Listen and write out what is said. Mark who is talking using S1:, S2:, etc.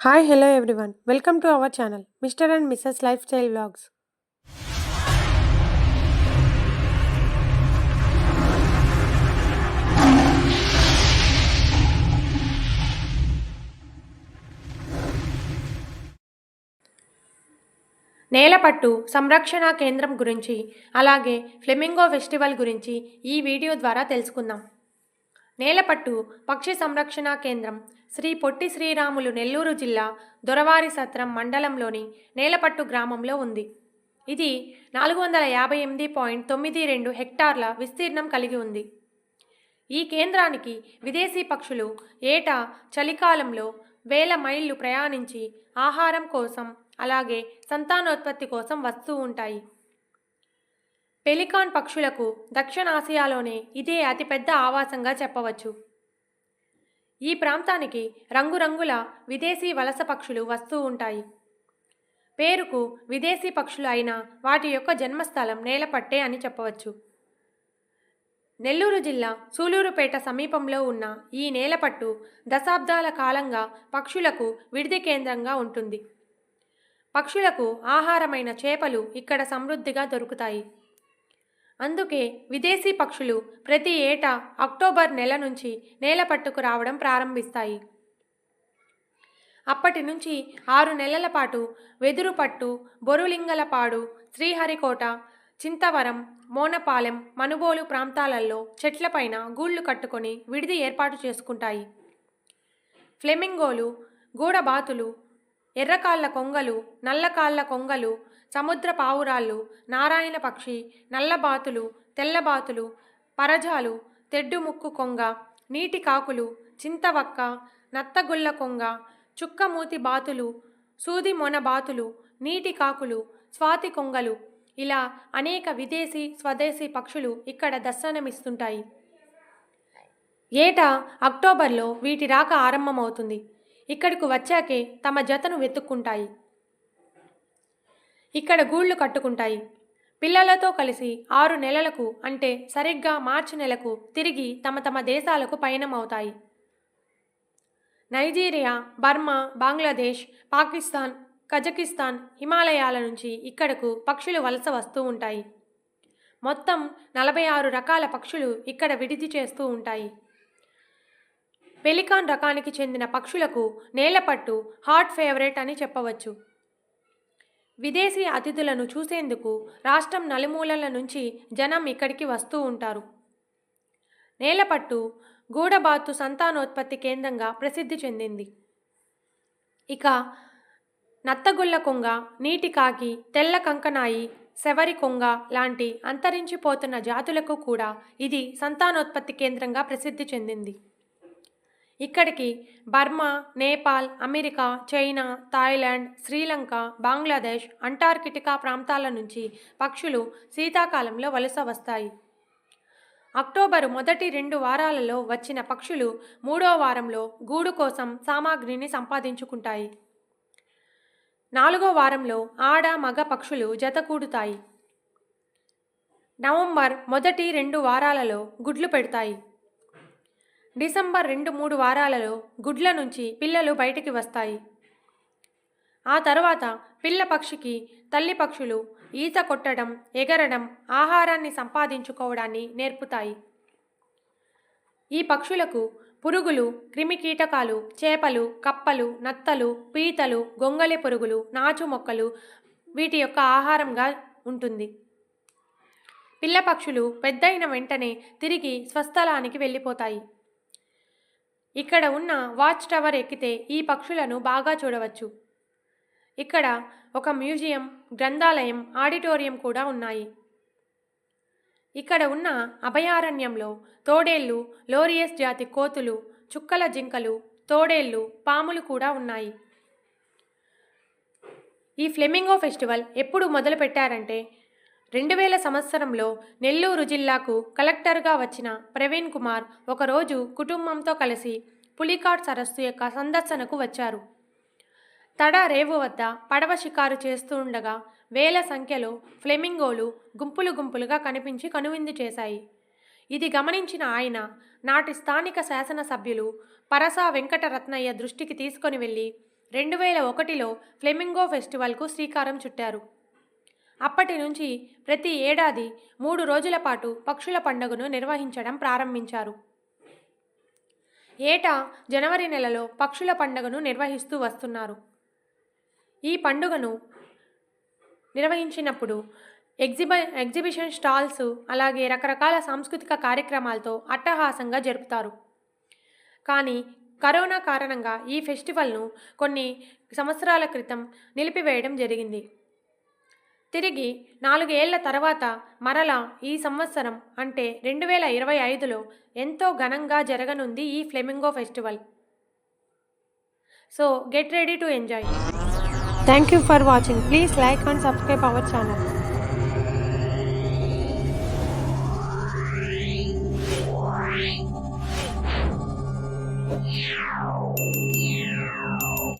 S1: Hi, hello everyone. Welcome to our channel, Mr. and Mrs. Lifestyle Vlogs. Nelapattu సంరక్షణ కేంద్రం గురించి అలాగే ఫ్లెమింగో ఫెస్టివల్ గురించి ఈ వీడియో ద్వారా తెలుసుకుందాం. నేలపట్టు పక్షి సంరక్షణ కేంద్రం శ్రీ పొట్టి శ్రీరాములు నెల్లూరు జిల్లా దొరవారి సత్రం మండలంలోని నేలపట్టు గ్రామంలో ఉంది. ఇది 458.92 హెక్టార్ల విస్తీర్ణం కలిగి ఉంది. ఈ కేంద్రానికి విదేశీ పక్షులు ఏటా చలికాలంలో వేల మైళ్ళు ప్రయాణించి ఆహారం కోసం అలాగే సంతానోత్పత్తి కోసం వస్తూ ఉంటాయి. పెలికాన్ పక్షులకు దక్షిణాసియాలోనే ఇదే అతిపెద్ద ఆవాసంగా చెప్పవచ్చు. ఈ ప్రాంతానికి రంగురంగుల విదేశీ వలస పక్షులు వస్తూ ఉంటాయి. పేరుకు విదేశీ పక్షులు అయినా వాటి యొక్క జన్మస్థలం నేలపట్టే అని చెప్పవచ్చు. నెల్లూరు జిల్లా సూలూరుపేట సమీపంలో ఉన్న ఈ నేలపట్టు దశాబ్దాల కాలంగా పక్షులకు విడిది కేంద్రంగా ఉంటుంది. పక్షులకు ఆహారమైన చేపలు ఇక్కడ సమృద్ధిగా దొరుకుతాయి. అందుకే విదేశీ పక్షులు ప్రతి ఏటా అక్టోబర్ నెల నుంచి నేలపట్టుకు రావడం ప్రారంభిస్తాయి. అప్పటి నుంచి 6 నెలల పాటు వెదురుపట్టు, బొరులింగలపాడు, శ్రీహరికోట, చింతవరం, మోనపాలెం, మనుబోలు ప్రాంతాలలో చెట్లపైన గూళ్ళు కట్టుకొని విడిది ఏర్పాటు చేసుకుంటాయి. ఫ్లెమింగోలు, గూడబాతులు, ఎర్రకాళ్ళ కొంగలు, నల్లకాళ్ళ కొంగలు, సముద్ర పావురాళ్ళు, నారాయణ పక్షి, నల్లబాతులు, తెల్లబాతులు, పరజాలు, తెడ్డుముక్కు కొంగ, నీటి కాకులు, చింతవక్క, నత్తగుళ్ళ కొంగ, చుక్కమూతి బాతులు, సూది మొన బాతులు, నీటి కాకులు, స్వాతి కొంగలు ఇలా అనేక విదేశీ స్వదేశీ పక్షులు ఇక్కడ దర్శనమిస్తుంటాయి. ఏటా అక్టోబర్లో వీటి రాక ఆరంభమవుతుంది. ఇక్కడకు వచ్చాకే తమ జతను వెతుక్కుంటాయి. ఇక్కడ గూళ్ళు కట్టుకుంటాయి. పిల్లలతో కలిసి 6 నెలలకు అంటే సరిగ్గా మార్చి నెలకు తిరిగి తమ తమ దేశాలకు పయనమవుతాయి. Nigeria, Burma, Bangladesh, Pakistan, Kazakhstan, హిమాలయాల నుంచి ఇక్కడకు పక్షులు వలస వస్తూ ఉంటాయి. మొత్తం 46 రకాల పక్షులు ఇక్కడ విడిది చేస్తూ ఉంటాయి. పెలికాన్ రకానికి చెందిన పక్షులకు నేలపట్టు హాట్ ఫేవరెట్ అని చెప్పవచ్చు. విదేశీ అతిథులను చూసేందుకు రాష్ట్రం నలుమూలల నుంచి జనం ఇక్కడికి వస్తూ ఉంటారు. నేలపట్టు గూడబాతు సంతానోత్పత్తి కేంద్రంగా ప్రసిద్ధి చెందింది. ఇక నత్తగుళ్ళ కొంగ, నీటి కాకి, తెల్ల కంకనాయి, శవరి కొంగ లాంటి అంతరించిపోతున్న జాతులకు కూడా ఇది సంతానోత్పత్తి కేంద్రంగా ప్రసిద్ధి చెందింది. ఇక్కడికి Burma, Nepal, America, China, Thailand, Sri Lanka, Bangladesh, Antarctica ప్రాంతాల నుంచి పక్షులు శీతాకాలంలో వలస వస్తాయి. అక్టోబరు మొదటి 2 వారాలలో వచ్చిన పక్షులు 3వ వారంలో గూడు కోసం సామాగ్రిని సంపాదించుకుంటాయి. 4వ వారంలో ఆడ మగ పక్షులు జతకూడుతాయి. నవంబర్ మొదటి 2 వారాలలో గుడ్లు పెడతాయి. డిసెంబర్ 2-3 వారాలలో గుడ్ల నుంచి పిల్లలు బయటికి వస్తాయి. ఆ తర్వాత పిల్ల పక్షికి తల్లి పక్షులు ఈత కొట్టడం, ఎగరడం, ఆహారాన్ని సంపాదించుకోవడాన్ని నేర్పుతాయి. ఈ పక్షులకు పురుగులు, క్రిమికీటకాలు, చేపలు, కప్పలు, నత్తలు, పీతలు, గొంగళి పురుగులు, నాచు మొక్కలు వీటి యొక్క ఆహారంగా ఉంటుంది. పిల్ల పక్షులు పెద్దయిన వెంటనే తిరిగి స్వస్థలానికి వెళ్ళిపోతాయి. ఇక్కడ ఉన్న వాచ్ టవర్ ఎక్కితే ఈ పక్షులను బాగా చూడవచ్చు. ఇక్కడ ఒక మ్యూజియం, గ్రంథాలయం, ఆడిటోరియం కూడా ఉన్నాయి. ఇక్కడ ఉన్న అభయారణ్యంలో తోడేళ్ళు, లోరియస్ జాతి కోతులు, చుక్కల జింకలు, తోడేళ్ళు, పాములు కూడా ఉన్నాయి. ఈ ఫ్లెమింగో ఫెస్టివల్ ఎప్పుడు మొదలు పెట్టారంటే 2000 సంవత్సరంలో నెల్లూరు జిల్లాకు కలెక్టర్గా వచ్చిన ప్రవీణ్ కుమార్ ఒకరోజు కుటుంబంతో కలిసి పులికాట్ సరస్సు యొక్క సందర్శనకు వచ్చారు. తడ రేవు వద్ద పడవ షికారు చేస్తూ ఉండగా వేల సంఖ్యలో ఫ్లెమింగోలు గుంపులు గుంపులుగా కనిపించి కనువిందు చేశాయి. ఇది గమనించిన ఆయన నాటి స్థానిక శాసనసభ్యులు పరసా వెంకటరత్నయ్య దృష్టికి తీసుకొని వెళ్ళి 2001లో ఫ్లెమింగో ఫెస్టివల్కు శ్రీకారం చుట్టారు. అప్పటి నుంచి ప్రతి ఏడాది 3 రోజుల పాటు పక్షుల పండుగను నిర్వహించడం ప్రారంభించారు. ఏటా జనవరి నెలలో పక్షుల పండుగను నిర్వహిస్తూ వస్తున్నారు. ఈ పండుగను నిర్వహించినప్పుడు ఎగ్జిబిషన్ స్టాల్స్, అలాగే రకరకాల సాంస్కృతిక కార్యక్రమాలతో అట్టహాసంగా జరుపుతారు. కానీ కరోనా కారణంగా ఈ ఫెస్టివల్ను కొన్ని సంవత్సరాల క్రితం నిలిపివేయడం జరిగింది. తిరిగి 4 ఏళ్ల తర్వాత మరలా ఈ సంవత్సరం అంటే 2025లో ఎంతో ఘనంగా జరగనుంది ఈ flamingo festival. So get ready to enjoy. Thank you for watching. Please like and subscribe our channel.